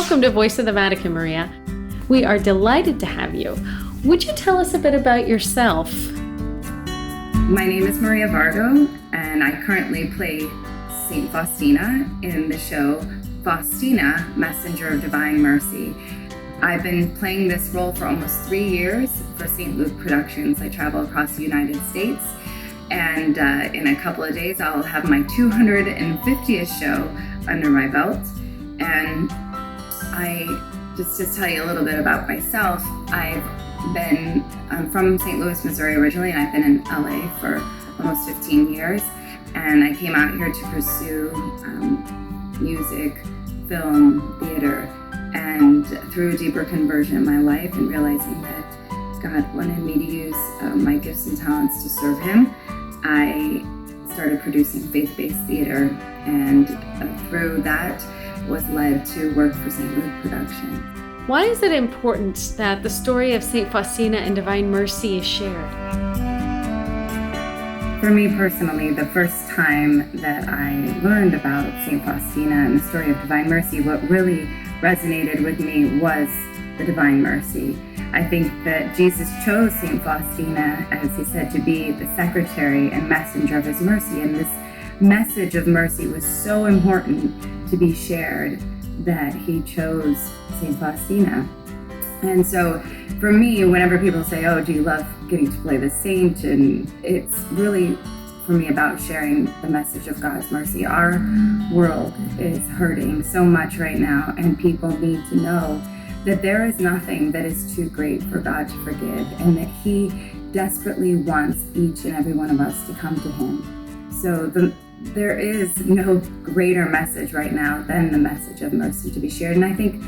Welcome to Voice of the Vatican, Maria. We are delighted to have you. Would you tell us a bit about yourself? My name is Maria Vargo, and I currently play Saint Faustina in the show Faustina, Messenger of Divine Mercy. I've been playing this role for almost 3 years for St. Luke Productions. I travel across the United States, and in a couple of days I'll have my 250th show under my belt. And just to tell you a little bit about myself, I'm from St. Louis, Missouri originally, and I've been in LA for almost 15 years. And I came out here to pursue music, film, theater, and through a deeper conversion in my life and realizing that God wanted me to use my gifts and talents to serve Him, I started producing faith-based theater, and through that was led to work for St. Luke Productions. Why is it important that the story of St. Faustina and Divine Mercy is shared? For me personally, the first time that I learned about St. Faustina and the story of Divine Mercy, what really resonated with me was the Divine Mercy. I think that Jesus chose St. Faustina, as he said, to be the secretary and messenger of his mercy. And this message of mercy was so important to be shared that he chose St. Faustina. And so for me, whenever people say, oh, do you love getting to play the saint? And it's really, for me, about sharing the message of God's mercy. Our world is hurting so much right now, and people need to know that there is nothing that is too great for God to forgive, and that He desperately wants each and every one of us to come to Him. So there is no greater message right now than the message of mercy to be shared. And I think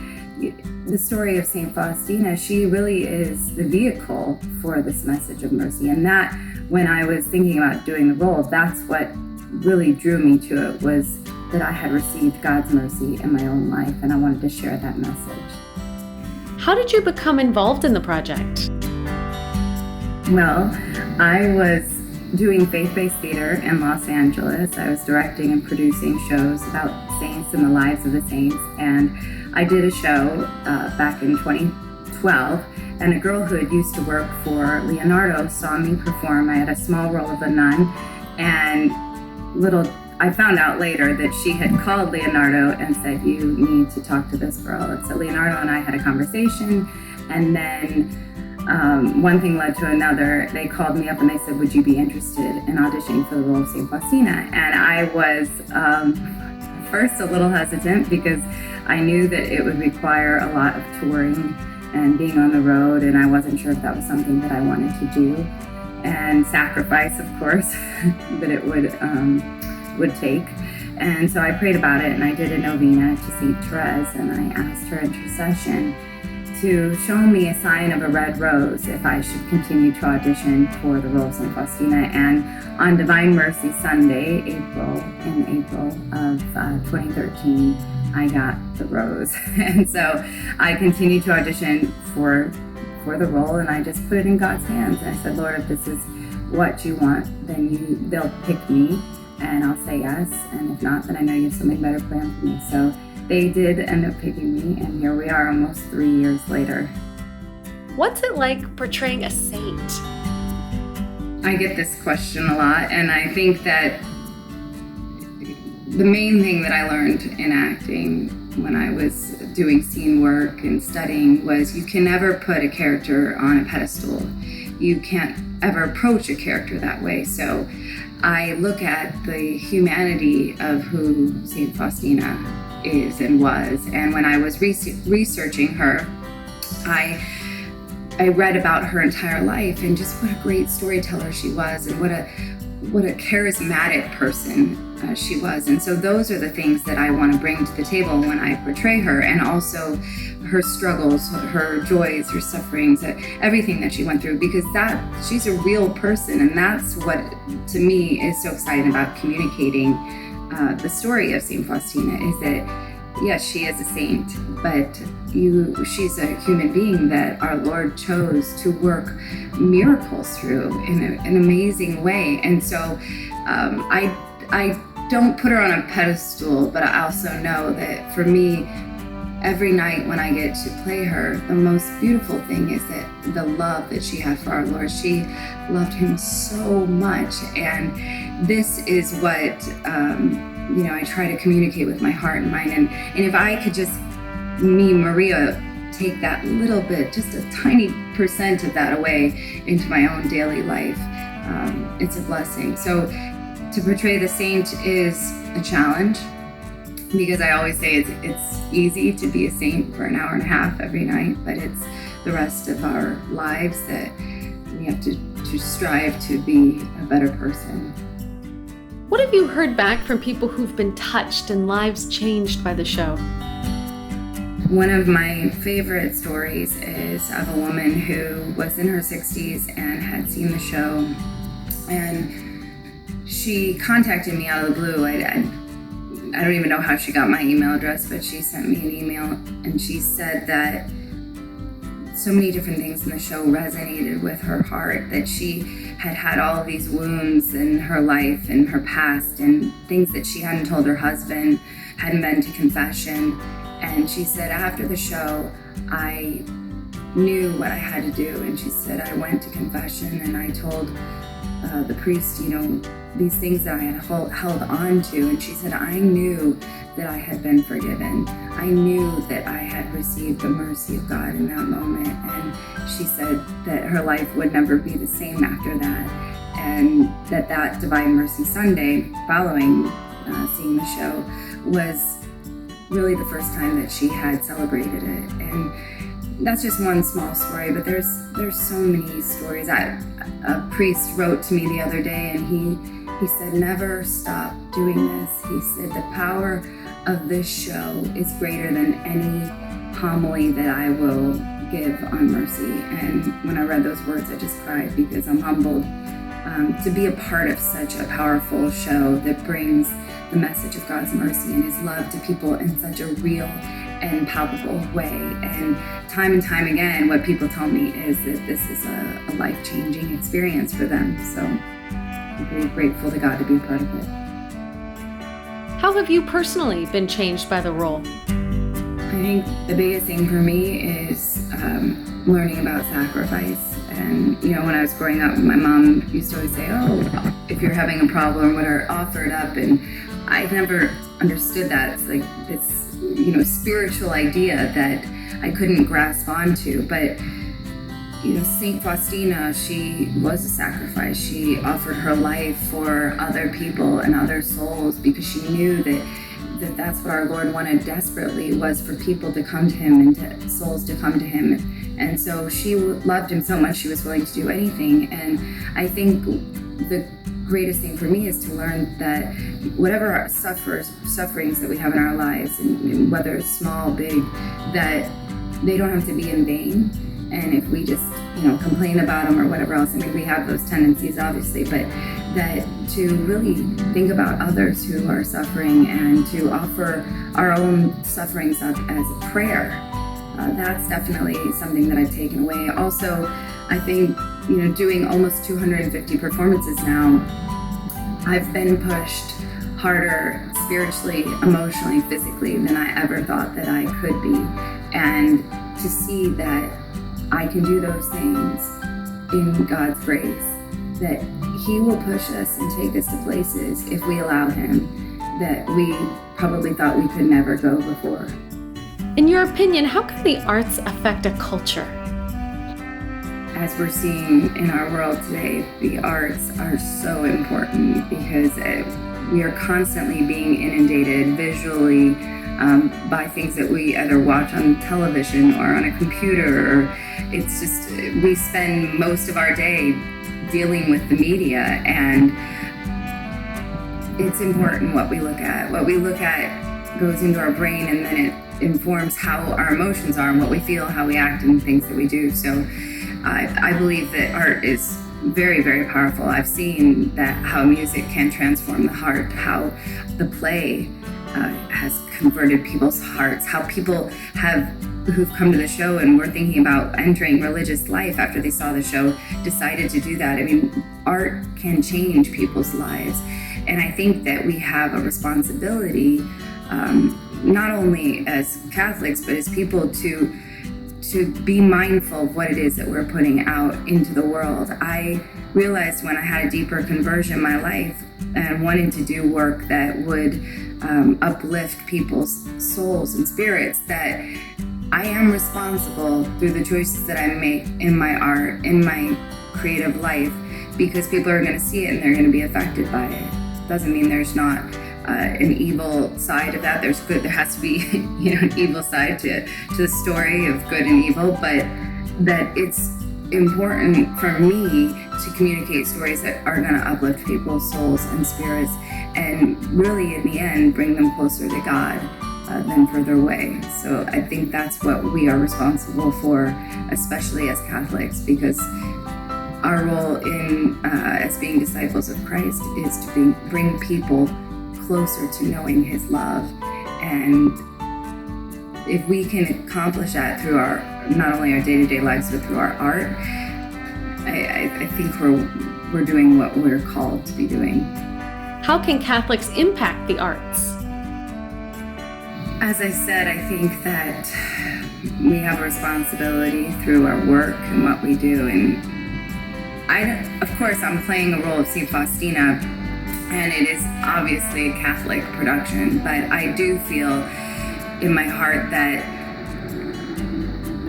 the story of St. Faustina, she really is the vehicle for this message of mercy. And that, when I was thinking about doing the role, that's what really drew me to it, was that I had received God's mercy in my own life, and I wanted to share that message. How did you become involved in the project? Well, I was doing faith-based theater in Los Angeles. I was directing and producing shows about saints and the lives of the saints. And I did a show back in 2012, and a girl who had used to work for Leonardo saw me perform. I had a small role of a nun, and I found out later that she had called Leonardo and said, you need to talk to this girl. And so Leonardo and I had a conversation, and then one thing led to another. They called me up and they said, would you be interested in auditioning for the role of St. Faustina? And I was first a little hesitant, because I knew that it would require a lot of touring and being on the road, and I wasn't sure if that was something that I wanted to do, and sacrifice, of course, that it would take. And so I prayed about it, and I did a novena to St. Therese, and I asked her intercession to show me a sign of a red rose if I should continue to audition for the role of St. Faustina. And on Divine Mercy Sunday, in April of 2013, I got the rose. And so I continued to audition for the role, and I just put it in God's hands. And I said, Lord, if this is what you want, then they'll pick me, and I'll say yes. And if not, then I know you have something better planned for me. So they did end up picking me, and here we are almost 3 years later. What's it like portraying a saint? I get this question a lot, and I think that the main thing that I learned in acting when I was doing scene work and studying was you can never put a character on a pedestal. You can't ever approach a character that way. So I look at the humanity of who St. Faustina is and was. And when I was researching her, I read about her entire life and just what a great storyteller she was, and what a charismatic person she was. And so those are the things that I want to bring to the table when I portray her, and also her struggles, her joys, her sufferings, everything that she went through, because she's a real person. And that's what, to me, is so exciting about communicating the story of St. Faustina, is that, yes, she is a saint, but she's a human being that our Lord chose to work miracles through in an amazing way. And so I don't put her on a pedestal, but I also know that for me, every night when I get to play her, the most beautiful thing is that the love that she had for our Lord. She loved him so much, and this is what I try to communicate with my heart and mind. And if I could just, Maria, take that little bit, just a tiny percent of that away into my own daily life, it's a blessing. So to portray the saint is a challenge, because I always say it's easy to be a saint for an hour and a half every night, but it's the rest of our lives that we have to strive to be a better person. What have you heard back from people who've been touched and lives changed by the show? One of my favorite stories is of a woman who was in her 60s and had seen the show, and she contacted me out of the blue. I don't even know how she got my email address, but she sent me an email, and she said that so many different things in the show resonated with her heart, that she had all of these wounds in her life and her past, and things that she hadn't told her husband, hadn't been to confession. And she said, after the show, I knew what I had to do. And she said, I went to confession and I told the priest, these things that I had held on to. And she said, I knew that I had been forgiven. I knew that I had received the mercy of God in that moment. And she said that her life would never be the same after that. And that Divine Mercy Sunday following seeing the show was really the first time that she had celebrated it. And that's just one small story, but there's so many stories. A priest wrote to me the other day, and he said, never stop doing this. He said, the power of this show is greater than any homily that I will give on mercy. And when I read those words, I just cried, because I'm humbled to be a part of such a powerful show that brings the message of God's mercy and his love to people in such a real and palpable way. And time again, what people tell me is that this is a life-changing experience for them. So I'm very grateful to God to be a part of it. How have you personally been changed by the role? I think the biggest thing for me is learning about sacrifice. And, when I was growing up, my mom used to always say, if you're having a problem, whatever, offer it up. And I never understood that. It's like this, spiritual idea that I couldn't grasp onto. But, Saint Faustina, she was a sacrifice. She offered her life for other people and other souls, because she knew that's what our Lord wanted desperately, was for people to come to him and souls to come to him. And so she loved him so much, she was willing to do anything. And I think the greatest thing for me is to learn that whatever our sufferings that we have in our lives, and whether it's small, big, that they don't have to be in vain. And if we just, complain about them or whatever else, we have those tendencies, obviously, but that to really think about others who are suffering and to offer our own sufferings up as a prayer, that's definitely something that I've taken away. Also, I think, doing almost 250 performances now, I've been pushed harder spiritually, emotionally, physically than I ever thought that I could be. And to see that I can do those things in God's grace, that he will push us and take us to places, if we allow him, that we probably thought we could never go before. In your opinion, how can the arts affect a culture? As we're seeing in our world today, the arts are so important, because we are constantly being inundated visually by things that we either watch on television or on a computer, or it's just, we spend most of our day dealing with the media, and it's important what we look at. What we look at goes into our brain, and then it informs how our emotions are and what we feel, how we act, and things that we do. So I believe that art is very, very powerful. I've seen that how music can transform the heart, how the play has converted people's hearts, how people who've come to the show and were thinking about entering religious life after they saw the show decided to do that. Art can change people's lives. And I think that we have a responsibility not only as Catholics, but as people to be mindful of what it is that we're putting out into the world. I realized when I had a deeper conversion in my life and wanted to do work that would uplift people's souls and spirits, that I am responsible through the choices that I make in my art, in my creative life, because people are going to see it and they're going to be affected by it. Doesn't mean there's not an evil side of that. There's good. There has to be, an evil side to the story of good and evil, but that it's important for me to communicate stories that are going to uplift people's souls and spirits, and really, in the end, bring them closer to God than further away. So I think that's what we are responsible for, especially as Catholics, because our role in as being disciples of Christ is to bring people closer to knowing His love. And if we can accomplish that through not only our day-to-day lives, but through our art, I think we're doing what we're called to be doing. How can Catholics impact the arts? As I said, I think that we have a responsibility through our work and what we do. And of course, I'm playing a role of St. Faustina, and it is obviously a Catholic production, but I do feel in my heart that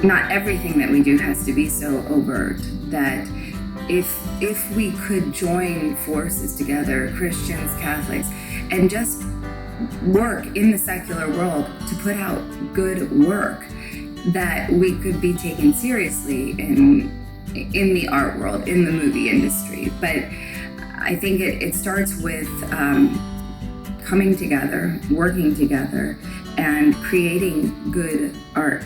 not everything that we do has to be so overt, that if we could join forces together, Christians, Catholics, and just work in the secular world to put out good work, that we could be taken seriously in the art world, in the movie industry. But I think it starts with coming together, working together, and creating good art,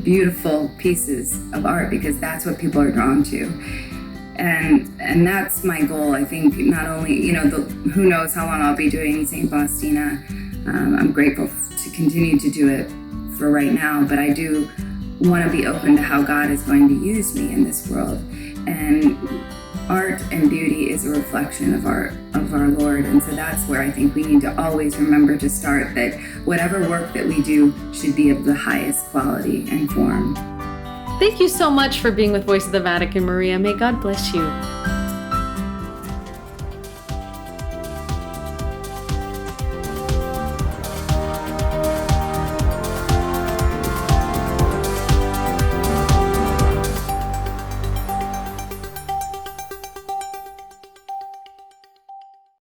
beautiful pieces of art, because that's what people are drawn to. And that's my goal. I think not only, who knows how long I'll be doing St. Faustina. I'm grateful to continue to do it for right now, but I do want to be open to how God is going to use me in this world. And art and beauty is a reflection of our Lord. And so that's where I think we need to always remember to start, that whatever work that we do should be of the highest quality and form. Thank you so much for being with Voice of the Vatican, Maria. May God bless you.